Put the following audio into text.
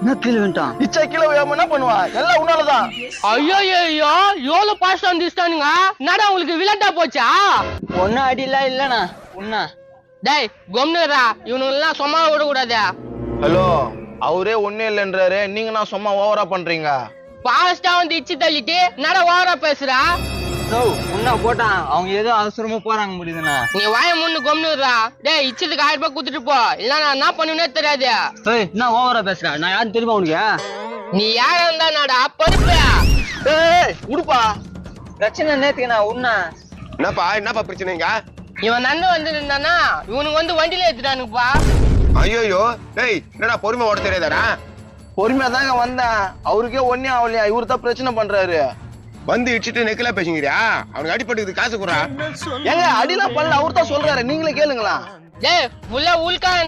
என்ன கீழே வந்துட்டான்? இச்சா கீழே விழாம என்ன பண்ணுவா? எல்லாம் உன்னாலதான். ஐயோ எவ்வளவு பாஸ்ட் வந்துட்டானுங்க. என்னடா உங்களுக்கு விளையாட்டா போச்சா? ஒன்னும் அடிலாம் இல்லண்ணா. உண்ணா டேய் கொம்னுடா, இவனுங்கெல்லாம் சும்மா விடக்கூடாது. ஹலோ, அவரே ஒண்ணே இல்லைன்றாரு, நீங்க நான் சும்மா ஓவரா பண்றீங்க. பாஸ்டா வந்து இச்சு தள்ளிட்டு என்னடா ஓவரா பேசுறா? உண்ணா போட்டான். அவங்க ஏதோ அவசரமா போறாங்க முடியுதுண்ணா. நீ வாய முன்னு கொம்னுடுறா. டேய் இச்சதுக்கு 1000 ரூபாய் குடுத்துட்டு போ, இல்ல நான் என்ன பண்ணுவேனே தெரியாது. என்ன ஓவரா பேசுற? நான் யாரும் தெரியுமா உனக்கு? நீ யாரா இருந்தா நாடா பருப்பு. உடுப்பா. பிரச்சனை நேத்துக்குண்ணா. உண்ணா என்னப்பா பிரச்சனைங்க? இவன் நண்பன் வந்து இருந்தானா, இவனுக்கு வந்து வண்டியில ஏத்துட்டானுப்பா. ஐயோ டேய், என்னடா பொறுமை ஓட தெரியாதாடா? பொறுமையா தாங்க வந்தேன். அவருக்கே ஒன்னே ஆகலையா, இவரு தான் பிரச்சனை பண்றாரு. வந்து இடிச்சிட்டு நெக்கலா பேசுங்கிறியா? அவனுக்கு அடிப்பட்டுக்கு காசு குடுறா. ஏங்க அடிலாம் பண்ணல, அவரு தான் சொல்றாரு, நீங்களே கேளுங்களா. டேய் உள்ள உள்கா